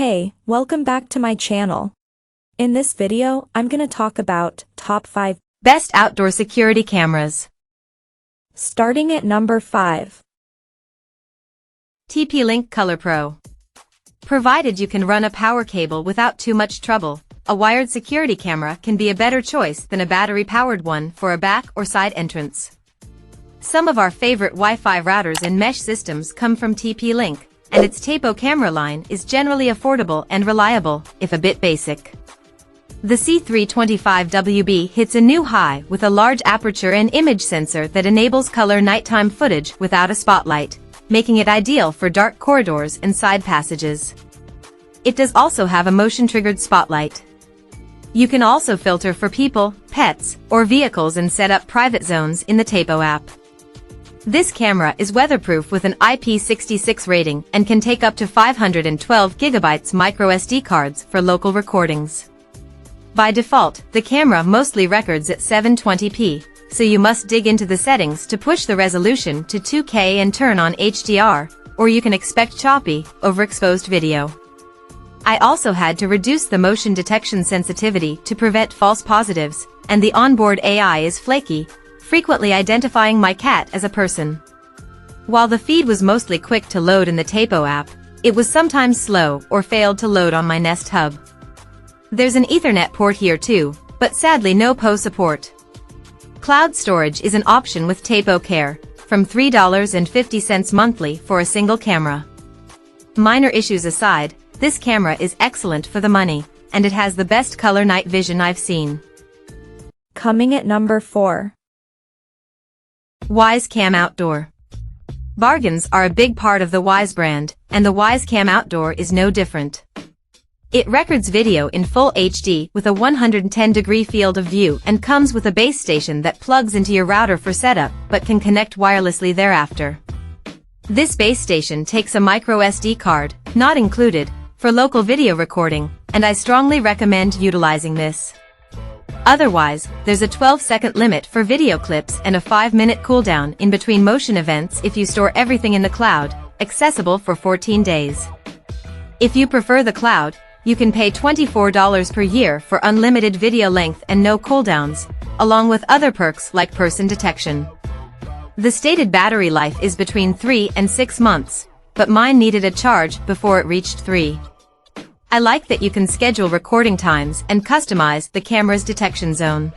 Hey, welcome back to my channel. In this video, I'm gonna talk about top 5 best outdoor security cameras. Starting at number 5. TP-Link ColorPro. Provided you can run a power cable without too much trouble, a wired security camera can be a better choice than a battery-powered one for a back or side entrance. Some of our favorite Wi-Fi routers and mesh systems come from TP-Link, and its Tapo camera line is generally affordable and reliable, if a bit basic. The C325WB hits a new high with a large aperture and image sensor that enables color nighttime footage without a spotlight, making it ideal for dark corridors and side passages. It does also have a motion-triggered spotlight. You can also filter for people, pets, or vehicles and set up private zones in the Tapo app. This camera is weatherproof with an IP66 rating and can take up to 512 GB microSD cards for local recordings. By default, the camera mostly records at 720p, so you must dig into the settings to push the resolution to 2K and turn on HDR, or you can expect choppy, overexposed video. I also had to reduce the motion detection sensitivity to prevent false positives, and the onboard AI is flaky, frequently identifying my cat as a person. While the feed was mostly quick to load in the Tapo app, it was sometimes slow or failed to load on my Nest Hub. There's an Ethernet port here too, but sadly no PO support. Cloud storage is an option with Tapo Care, from $3.50 monthly for a single camera. Minor issues aside, this camera is excellent for the money, and it has the best color night vision I've seen. Coming at number 4. eufyCam Outdoor. Bargains are a big part of the Wyze brand, and the eufyCam Outdoor is no different. It records video in full HD with a 110-degree field of view and comes with a base station that plugs into your router for setup but can connect wirelessly thereafter. This base station takes a microSD card, not included, for local video recording, and I strongly recommend utilizing this. Otherwise, there's a 12-second limit for video clips and a 5-minute cooldown in between motion events if you store everything in the cloud, accessible for 14 days. If you prefer the cloud, you can pay $24 per year for unlimited video length and no cooldowns, along with other perks like person detection. The stated battery life is between 3 and 6 months, but mine needed a charge before it reached 3. I like that you can schedule recording times and customize the camera's detection zone.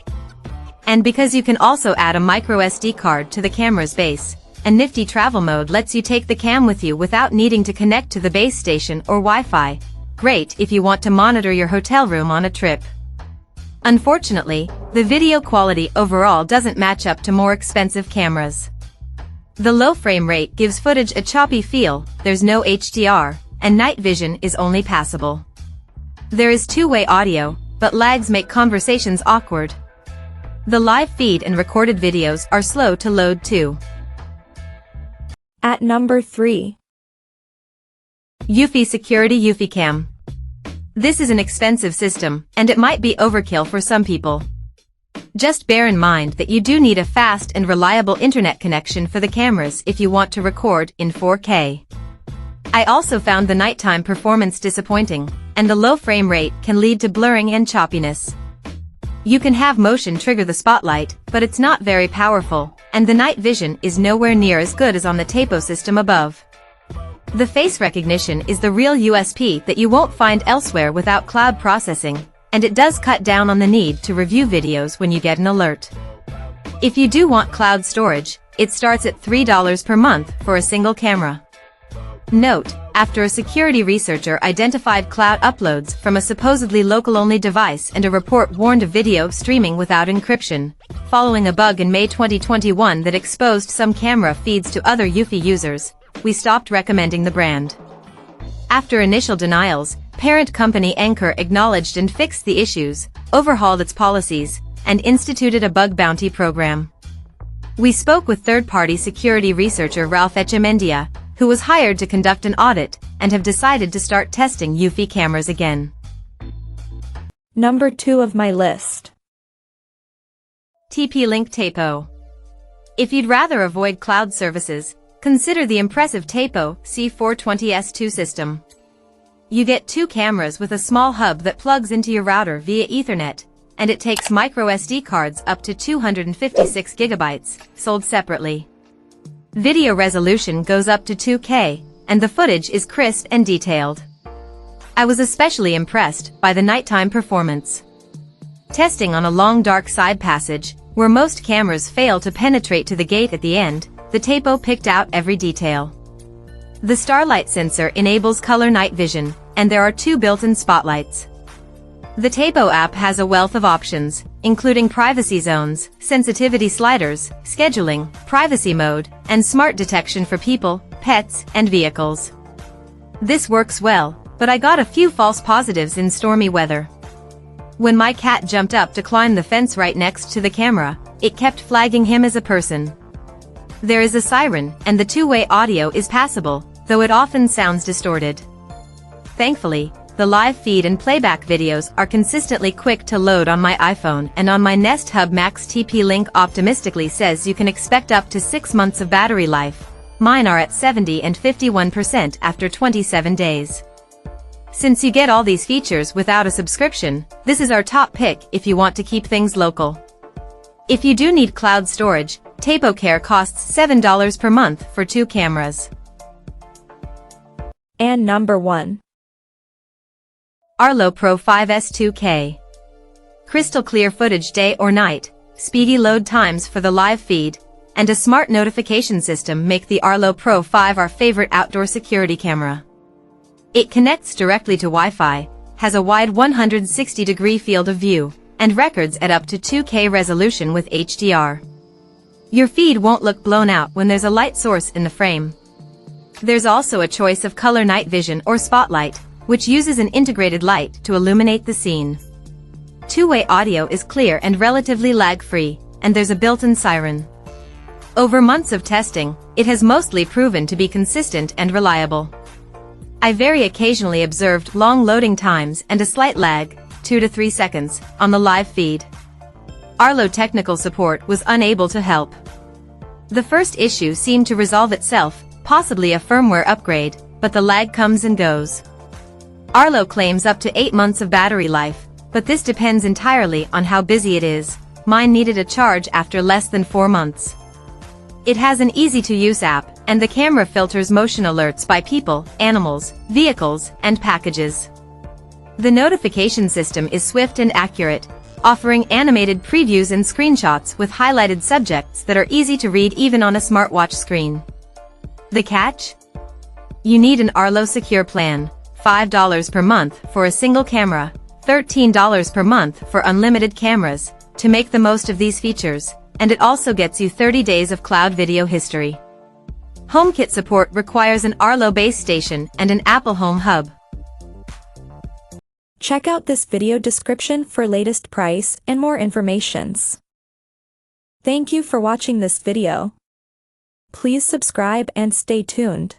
And because you can also add a microSD card to the camera's base, a nifty travel mode lets you take the cam with you without needing to connect to the base station or Wi-Fi. Great if you want to monitor your hotel room on a trip. Unfortunately, the video quality overall doesn't match up to more expensive cameras. The low frame rate gives footage a choppy feel, there's no HDR, and night vision is only passable. There is two-way audio, but lags make conversations awkward. The live feed and recorded videos are slow to load too. At number 3. eufy Security eufyCam. This is an expensive system, and it might be overkill for some people. Just bear in mind that you do need a fast and reliable internet connection for the cameras if you want to record in 4K. I also found the nighttime performance disappointing, and the low frame rate can lead to blurring and choppiness. You can have motion trigger the spotlight, but it's not very powerful, and the night vision is nowhere near as good as on the Tapo system above. The face recognition is the real USP that you won't find elsewhere without cloud processing, and it does cut down on the need to review videos when you get an alert. If you do want cloud storage, it starts at $3 per month for a single camera. Note, after a security researcher identified cloud uploads from a supposedly local-only device and a report warned of video streaming without encryption, following a bug in May 2021 that exposed some camera feeds to other eufy users, we stopped recommending the brand. After initial denials, parent company Anchor acknowledged and fixed the issues, overhauled its policies, and instituted a bug bounty program. We spoke with third-party security researcher Ralph Echemendia, who was hired to conduct an audit, and have decided to start testing eufy cameras again. Number 2 of my list. TP-Link Tapo. If you'd rather avoid cloud services, consider the impressive Tapo C420S2 system. You get 2 cameras with a small hub that plugs into your router via Ethernet, and it takes micro SD cards up to 256 gigabytes, sold separately. Video resolution goes up to 2K, and the footage is crisp and detailed. I was especially impressed by the nighttime performance. Testing on a long dark side passage, where most cameras fail to penetrate to the gate at the end, the Tapo picked out every detail. The starlight sensor enables color night vision, and there are 2 built-in spotlights. The Tapo app has a wealth of options, including privacy zones, sensitivity sliders, scheduling, privacy mode, and smart detection for people, pets, and vehicles. This works well, but I got a few false positives in stormy weather. When my cat jumped up to climb the fence right next to the camera, it kept flagging him as a person. There is a siren, and the 2-way audio is passable, though it often sounds distorted. Thankfully, the live feed and playback videos are consistently quick to load on my iPhone, and on my Nest Hub Max TP-Link optimistically says you can expect up to 6 months of battery life. Mine are at 70 and 51% after 27 days. Since you get all these features without a subscription, this is our top pick if you want to keep things local. If you do need cloud storage, TapoCare costs $7 per month for 2 cameras. And number 1. Arlo Pro 5S 2K. Crystal clear footage day or night, speedy load times for the live feed, and a smart notification system make the Arlo Pro 5 our favorite outdoor security camera. It connects directly to Wi-Fi, has a wide 160-degree field of view, and records at up to 2K resolution with HDR. Your feed won't look blown out when there's a light source in the frame. There's also a choice of color night vision or spotlight, which uses an integrated light to illuminate the scene. 2-way audio is clear and relatively lag-free, and there's a built-in siren. Over months of testing, it has mostly proven to be consistent and reliable. I very occasionally observed long loading times and a slight lag, 2 to 3 seconds, on the live feed. Arlo technical support was unable to help. The first issue seemed to resolve itself, possibly a firmware upgrade, but the lag comes and goes. Arlo claims up to 8 months of battery life, but this depends entirely on how busy it is. Mine needed a charge after less than 4 months. It has an easy-to-use app, and the camera filters motion alerts by people, animals, vehicles, and packages. The notification system is swift and accurate, offering animated previews and screenshots with highlighted subjects that are easy to read even on a smartwatch screen. The catch? You need an Arlo Secure plan. $5 per month for a single camera, $13 per month for unlimited cameras, to make the most of these features, and it also gets you 30 days of cloud video history. HomeKit support requires an Arlo base station and an Apple Home Hub. Check out this video description for latest price and more informations. Thank you for watching this video. Please subscribe and stay tuned.